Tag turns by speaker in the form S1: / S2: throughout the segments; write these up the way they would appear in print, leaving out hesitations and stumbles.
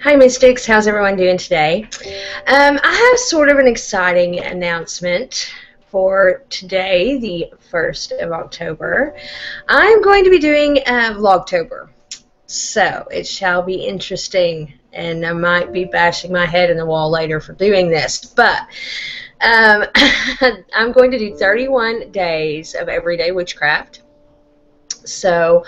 S1: Hi Mystics, how's everyone doing today? I have sort of an exciting announcement for today, the 1st of October. I'm going to be doing Vlogtober, so it shall be interesting, and I might be bashing my head in the wall later for doing this, but I'm going to do 31 days of everyday witchcraft. So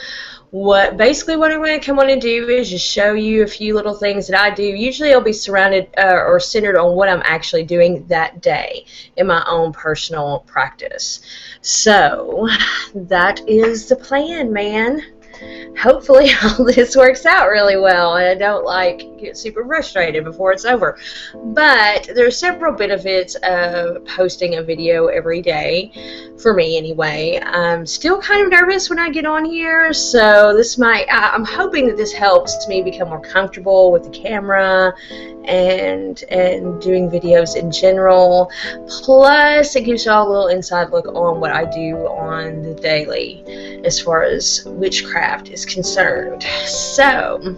S1: basically what I'm going to come on and do is just show you a few little things that I do. Usually I'll be surrounded or centered on what I'm actually doing that day in my own personal practice. So that is the plan, man. Hopefully all this works out really well and I don't get super frustrated before it's over. But there's several benefits of posting a video every day, for me anyway. I'm still kind of nervous when I get on here, so I'm hoping that this helps me become more comfortable with the camera and doing videos in general. Plus, it gives y'all a little inside look on what I do on the daily as far as witchcraft is concerned. So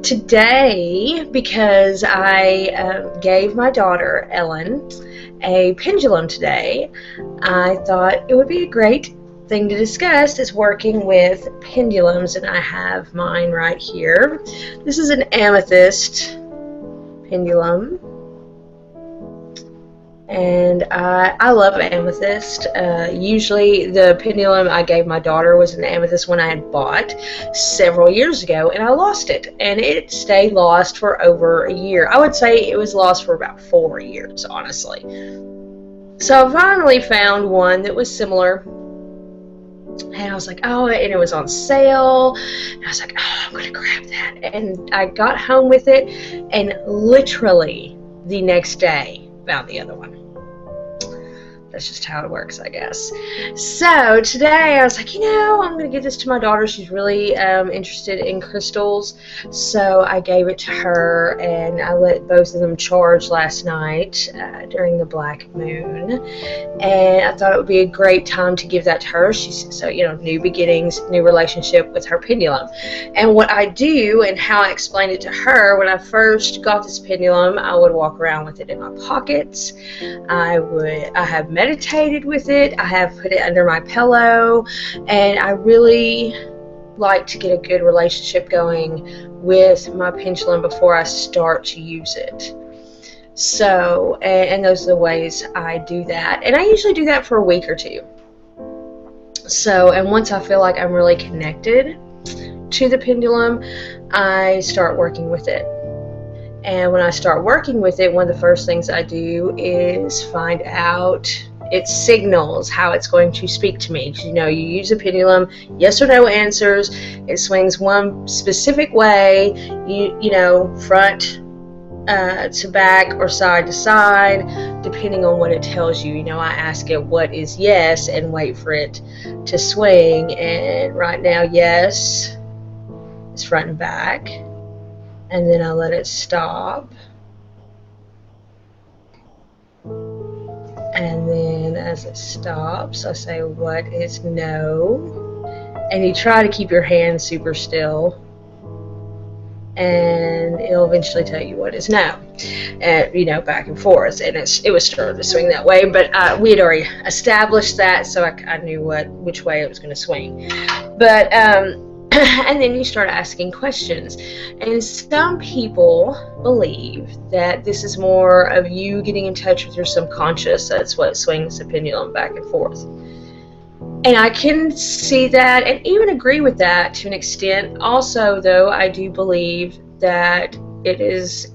S1: today, because I gave my daughter Ellen a pendulum today, I thought it would be a great thing to discuss is working with pendulums, and I have mine right here. This is an amethyst pendulum, and I love amethyst. Usually the pendulum I gave my daughter was an amethyst one I had bought several years ago, and I lost it, and it stayed lost for over a year. I would say it was lost for about 4 years, honestly. So I finally found one that was similar, and I was like, oh, and it was on sale, and I was like, oh, I'm gonna grab that. And I got home with it, and literally the next day found the other one. That's just how it works, I guess. So today I was like, I'm going to give this to my daughter. She's really interested in crystals. So I gave it to her, and I let both of them charge last night during the black moon. And I thought it would be a great time to give that to her. She's new beginnings, new relationship with her pendulum. And what I do and how I explained it to her, when I first got this pendulum, I would walk around with it in my pockets. I have meditated with it. I have put it under my pillow, and I really like to get a good relationship going with my pendulum before I start to use it. So, and those are the ways I do that, and I usually do that for a week or two. So, and once I feel like I'm really connected to the pendulum, I start working with it. And when I start working with it, one of the first things I do is find out its signals, how it's going to speak to me. You use a pendulum, yes or no answers. It swings one specific way, front to back or side to side, depending on what it tells you. I ask it what is yes and wait for it to swing. And right now, yes is front and back. And then I let it stop. And then as it stops, I say, what is no? And you try to keep your hand super still. And it'll eventually tell you what is no. And, back and forth. And it was starting to swing that way. But we had already established that, so I knew which way it was going to swing. But, and then you start asking questions. And some people believe that this is more of you getting in touch with your subconscious. That's what swings the pendulum back and forth. And I can see that and even agree with that to an extent. Also, though, I do believe that it is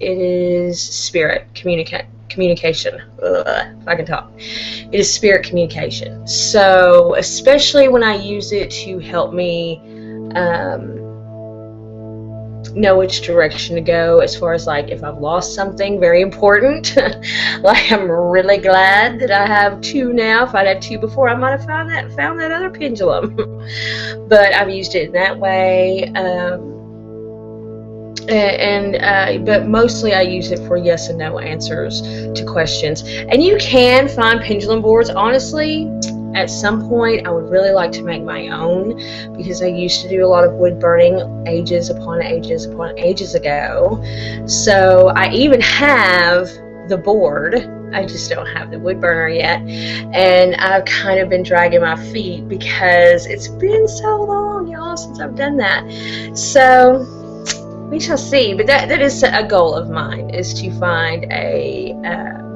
S1: spirit communication. If I can talk. It is spirit communication. So, especially when I use it to help me know which direction to go, as far as if I've lost something very important. I'm really glad that I have 2 now. If I'd had 2 before, I might have found that other pendulum. But I've used it in that way. But mostly I use it for yes and no answers to questions. And you can find pendulum boards, honestly, at some point I would really like to make my own, because I used to do a lot of wood burning ages upon ages upon ages ago. So I even have the board. I just don't have the wood burner yet, and I've kind of been dragging my feet because it's been so long, y'all, since I've done that. So we shall see. But that is a goal of mine, is to find a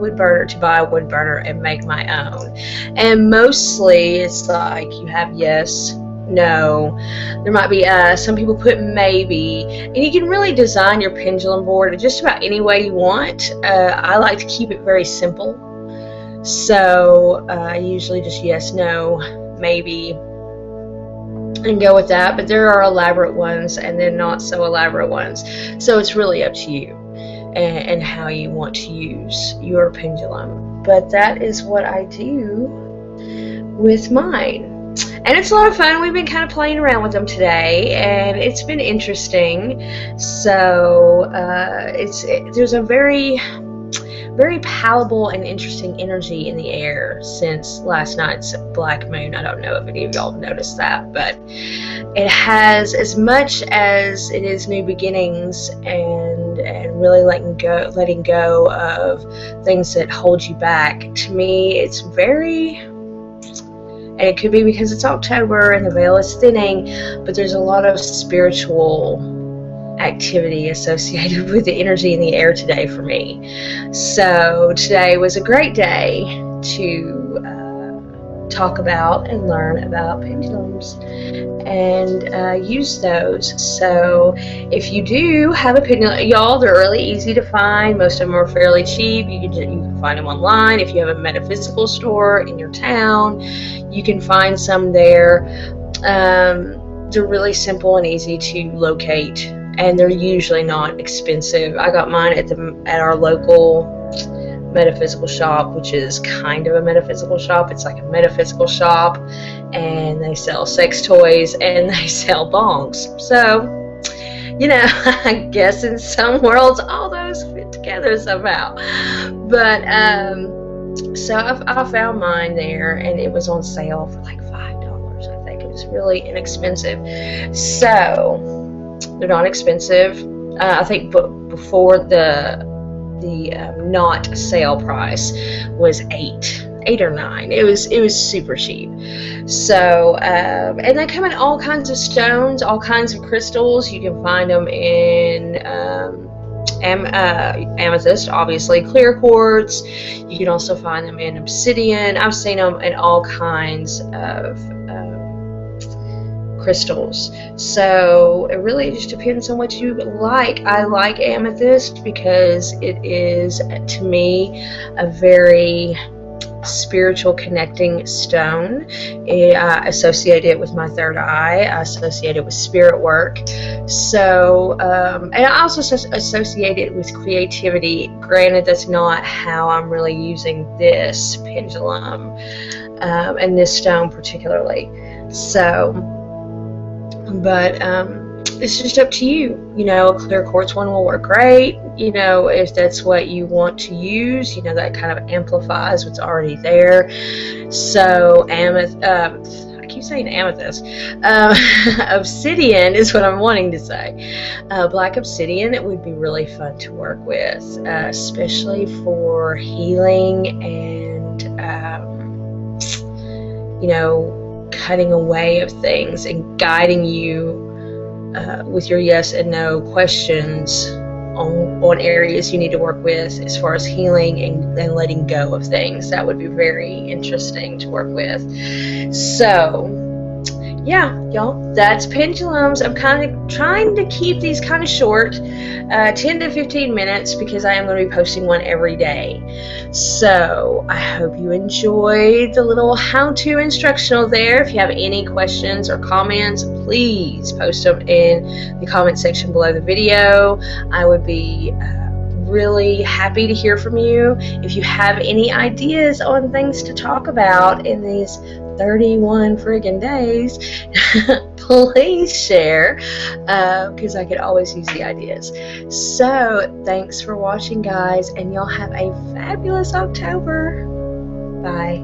S1: wood burner, to buy a wood burner and make my own. And mostly it's like you have yes, no. There might be some people put maybe, and you can really design your pendulum board just about any way you want. I like to keep it very simple, so I usually just yes, no, maybe, and go with that. But there are elaborate ones and then not so elaborate ones, so it's really up to you and how you want to use your pendulum. But that is what I do with mine. And it's a lot of fun. We've been kind of playing around with them today, and it's been interesting. So there's a very palatable and interesting energy in the air since last night's black moon. I don't know if any of y'all have noticed that, but it has, as much as it is new beginnings and really letting go of things that hold you back. To me, it's very. And it could be because it's October and the veil is thinning, but there's a lot of spiritual activity associated with the energy in the air today for me. So today was a great day to talk about and learn about pendulums and use those. So if you do have a pendulum, y'all, they're really easy to find. Most of them are fairly cheap. You can find them online. If you have a metaphysical store in your town, you can find some there. They're really simple and easy to locate, and they're usually not expensive. I got mine at our local metaphysical shop, which is kind of a metaphysical shop. It's like a metaphysical shop, and they sell sex toys and they sell bongs. So, you know, I guess in some worlds all those fit together somehow. But so I found mine there, and it was on sale for like $5. I think it was really inexpensive. So they're not expensive. I think before the not sale price was $8 or $9. It was super cheap. So and they come in all kinds of stones, all kinds of crystals. You can find them in amethyst, obviously, clear quartz. You can also find them in obsidian. I've seen them in all kinds of crystals. So it really just depends on what you like. I like amethyst because it is, to me, a very spiritual connecting stone. I associate it with my third eye. I associate it with spirit work. So and I also associate it with creativity. Granted, that's not how I'm really using this pendulum and this stone particularly. So but it's just up to you. You know, a clear quartz one will work great. You know, if that's what you want to use, you know, that kind of amplifies what's already there. So I keep saying amethyst. Obsidian is what I'm wanting to say. Black obsidian, it would be really fun to work with, especially for healing and you know, cutting away of things and guiding you with your yes and no questions on areas you need to work with as far as healing and letting go of things. That would be very interesting to work with. So yeah, y'all, that's pendulums. I'm kind of trying to keep these kind of short, 10 to 15 minutes, because I am going to be posting one every day. So I hope you enjoyed the little how-to instructional there. If you have any questions or comments, please post them in the comment section below the video. I would be really happy to hear from you. If you have any ideas on things to talk about in these 31 friggin' days, please share, because I could always use the ideas. So thanks for watching, guys, and y'all have a fabulous October. Bye.